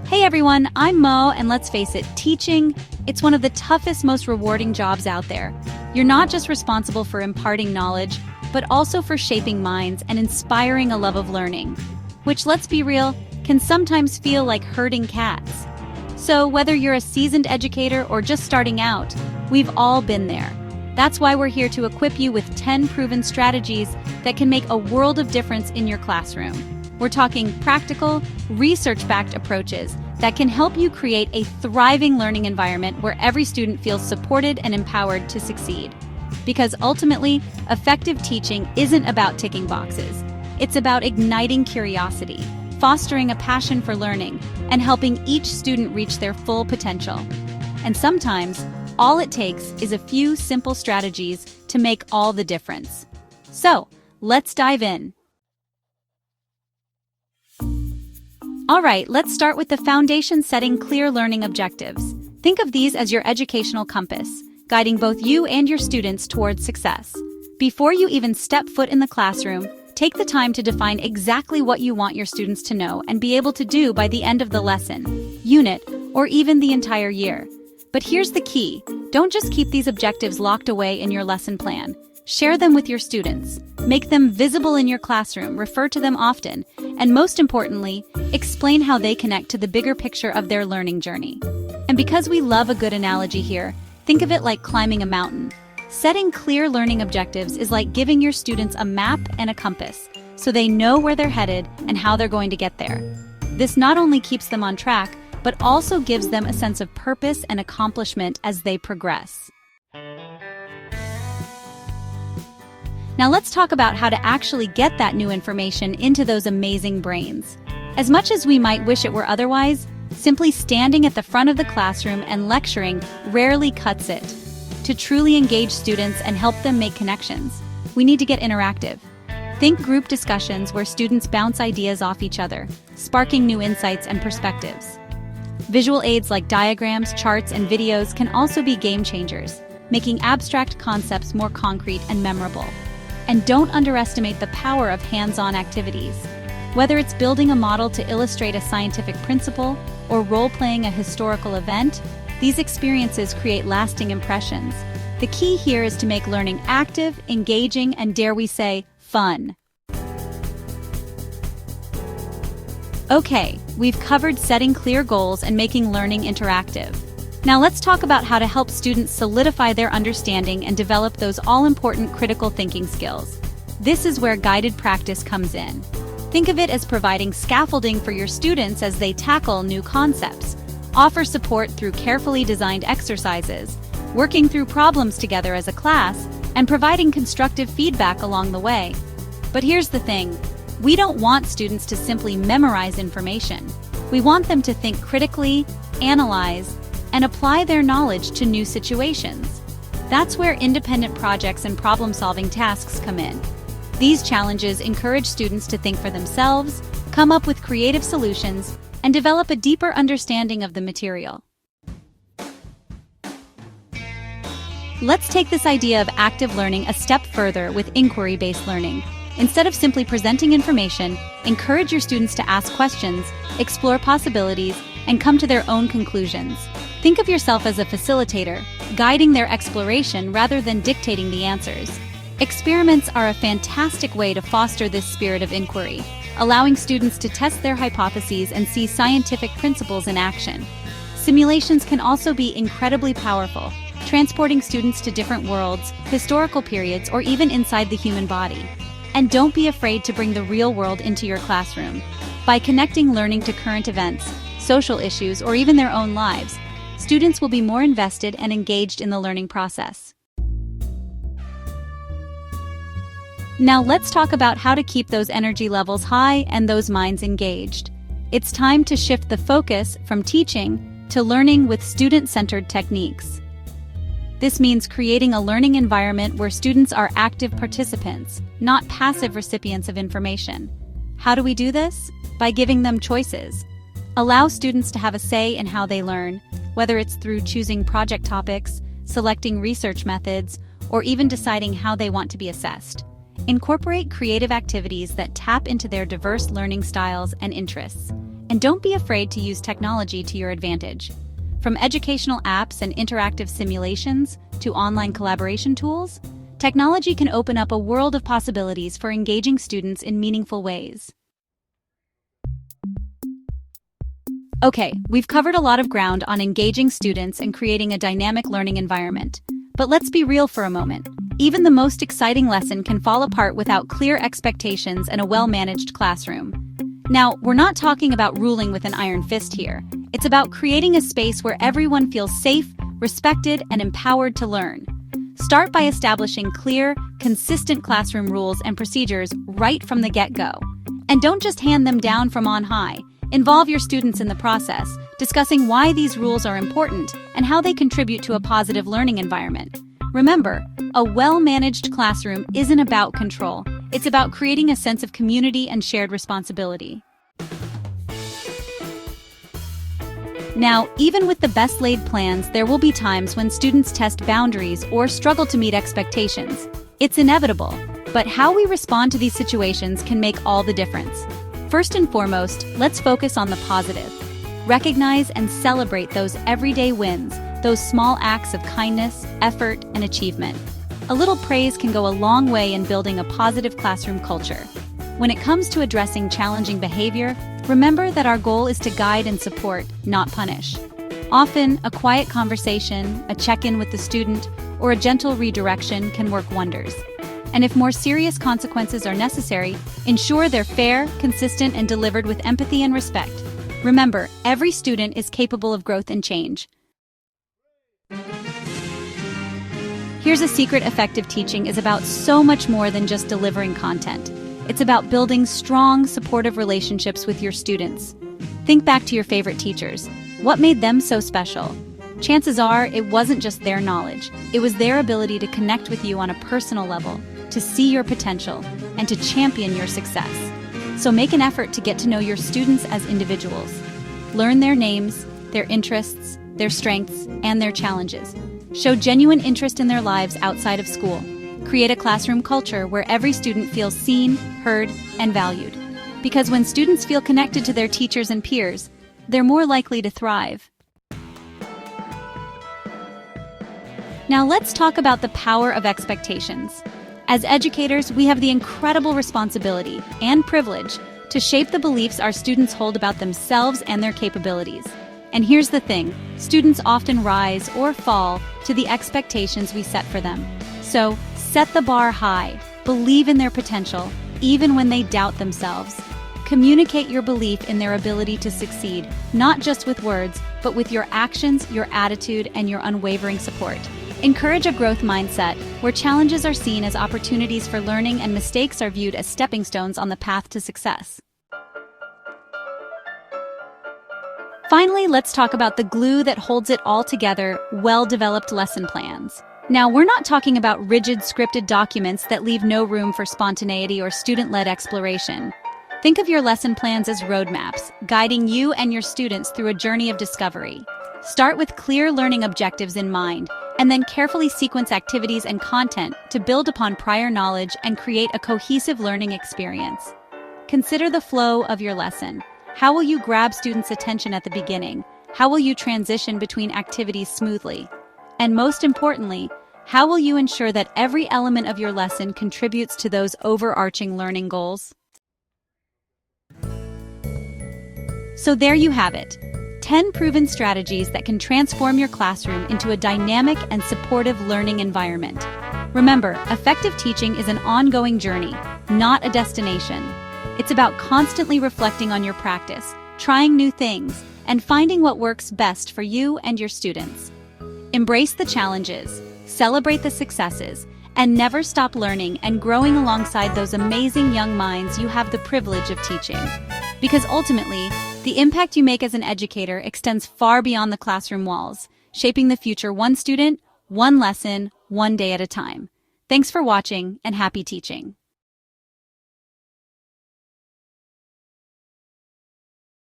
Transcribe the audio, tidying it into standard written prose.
Hey everyone, I'm Mo, and let's face it, teaching, it's one of the toughest, most rewarding jobs out there. You're not just responsible for imparting knowledge, but also for shaping minds and inspiring a love of learning, which, let's be real, can sometimes feel like herding cats. So whether you're a seasoned educator or just starting out, we've all been there. That's why we're here to equip you with 10 proven strategies that can make a world of difference in your classroom. We're talking practical, research-backed approaches that can help you create a thriving learning environment where every student feels supported and empowered to succeed. Because ultimately, effective teaching isn't about ticking boxes. It's about igniting curiosity, fostering a passion for learning, and helping each student reach their full potential. And sometimes, all it takes is a few simple strategies to make all the difference. So, let's dive in. All right, let's start with the foundation: setting clear learning objectives. Think of these as your educational compass, guiding both you and your students towards success. Before you even step foot in the classroom, take the time to define exactly what you want your students to know and be able to do by the end of the lesson, unit, or even the entire year. But here's the key: don't just keep these objectives locked away in your lesson plan. Share them with your students. Make them visible in your classroom, refer to them often, and most importantly, explain how they connect to the bigger picture of their learning journey. And because we love a good analogy here, think of it like climbing a mountain. Setting clear learning objectives is like giving your students a map and a compass, so they know where they're headed and how they're going to get there. This not only keeps them on track, but also gives them a sense of purpose and accomplishment as they progress. Now let's talk about how to actually get that new information into those amazing brains. As much as we might wish it were otherwise, simply standing at the front of the classroom and lecturing rarely cuts it. To truly engage students and help them make connections, we need to get interactive. Think group discussions where students bounce ideas off each other, sparking new insights and perspectives. Visual aids like diagrams, charts, and videos can also be game changers, making abstract concepts more concrete and memorable. And don't underestimate the power of hands-on activities. Whether it's building a model to illustrate a scientific principle or role-playing a historical event, these experiences create lasting impressions. The key here is to make learning active, engaging, and, dare we say, fun. Okay, we've covered setting clear goals and making learning interactive. Now let's talk about how to help students solidify their understanding and develop those all-important critical thinking skills. This is where guided practice comes in. Think of it as providing scaffolding for your students as they tackle new concepts. Offer support through carefully designed exercises, working through problems together as a class, and providing constructive feedback along the way. But here's the thing: we don't want students to simply memorize information. We want them to think critically, analyze, and apply their knowledge to new situations. That's where independent projects and problem-solving tasks come in. These challenges encourage students to think for themselves, come up with creative solutions, and develop a deeper understanding of the material. Let's take this idea of active learning a step further with inquiry-based learning. Instead of simply presenting information, encourage your students to ask questions, explore possibilities, and come to their own conclusions. Think of yourself as a facilitator, guiding their exploration rather than dictating the answers. Experiments are a fantastic way to foster this spirit of inquiry, allowing students to test their hypotheses and see scientific principles in action. Simulations can also be incredibly powerful, transporting students to different worlds, historical periods, or even inside the human body. And don't be afraid to bring the real world into your classroom. By connecting learning to current events, social issues, or even their own lives, students will be more invested and engaged in the learning process. Now let's talk about how to keep those energy levels high and those minds engaged. It's time to shift the focus from teaching to learning with student-centered techniques. This means creating a learning environment where students are active participants, not passive recipients of information. How do we do this? By giving them choices. Allow students to have a say in how they learn, whether it's through choosing project topics, selecting research methods, or even deciding how they want to be assessed. Incorporate creative activities that tap into their diverse learning styles and interests. And don't be afraid to use technology to your advantage. From educational apps and interactive simulations to online collaboration tools, technology can open up a world of possibilities for engaging students in meaningful ways. Okay, we've covered a lot of ground on engaging students and creating a dynamic learning environment. But let's be real for a moment. Even the most exciting lesson can fall apart without clear expectations and a well-managed classroom. Now, we're not talking about ruling with an iron fist here. It's about creating a space where everyone feels safe, respected, and empowered to learn. Start by establishing clear, consistent classroom rules and procedures right from the get-go. And don't just hand them down from on high. Involve your students in the process, discussing why these rules are important and how they contribute to a positive learning environment. Remember, a well-managed classroom isn't about control. It's about creating a sense of community and shared responsibility. Now, even with the best laid plans, there will be times when students test boundaries or struggle to meet expectations. It's inevitable, but how we respond to these situations can make all the difference. First and foremost, let's focus on the positive. Recognize and celebrate those everyday wins, those small acts of kindness, effort, and achievement. A little praise can go a long way in building a positive classroom culture. When it comes to addressing challenging behavior, remember that our goal is to guide and support, not punish. Often, a quiet conversation, a check-in with the student, or a gentle redirection can work wonders. And if more serious consequences are necessary, ensure they're fair, consistent, and delivered with empathy and respect. Remember, every student is capable of growth and change. Here's a secret: effective teaching is about so much more than just delivering content. It's about building strong, supportive relationships with your students. Think back to your favorite teachers. What made them so special? Chances are it wasn't just their knowledge. It was their ability to connect with you on a personal level, to see your potential, and to champion your success. So make an effort to get to know your students as individuals. Learn their names, their interests, their strengths, and their challenges. Show genuine interest in their lives outside of school. Create a classroom culture where every student feels seen, heard, and valued. Because when students feel connected to their teachers and peers, they're more likely to thrive. Now let's talk about the power of expectations. As educators, we have the incredible responsibility and privilege to shape the beliefs our students hold about themselves and their capabilities. And here's the thing, students often rise or fall to the expectations we set for them. So, set the bar high, believe in their potential, even when they doubt themselves. Communicate your belief in their ability to succeed, not just with words, but with your actions, your attitude, and your unwavering support. Encourage a growth mindset, where challenges are seen as opportunities for learning and mistakes are viewed as stepping stones on the path to success. Finally, let's talk about the glue that holds it all together: well-developed lesson plans. Now, we're not talking about rigid, scripted documents that leave no room for spontaneity or student-led exploration. Think of your lesson plans as roadmaps, guiding you and your students through a journey of discovery. Start with clear learning objectives in mind, and then carefully sequence activities and content to build upon prior knowledge and create a cohesive learning experience. Consider the flow of your lesson. How will you grab students' attention at the beginning? How will you transition between activities smoothly? And most importantly, how will you ensure that every element of your lesson contributes to those overarching learning goals? So there you have it. 10 proven strategies that can transform your classroom into a dynamic and supportive learning environment. Remember, effective teaching is an ongoing journey, not a destination. It's about constantly reflecting on your practice, trying new things, and finding what works best for you and your students. Embrace the challenges, celebrate the successes, and never stop learning and growing alongside those amazing young minds you have the privilege of teaching. Because ultimately, the impact you make as an educator extends far beyond the classroom walls, shaping the future one student, one lesson, one day at a time. Thanks for watching, and happy teaching.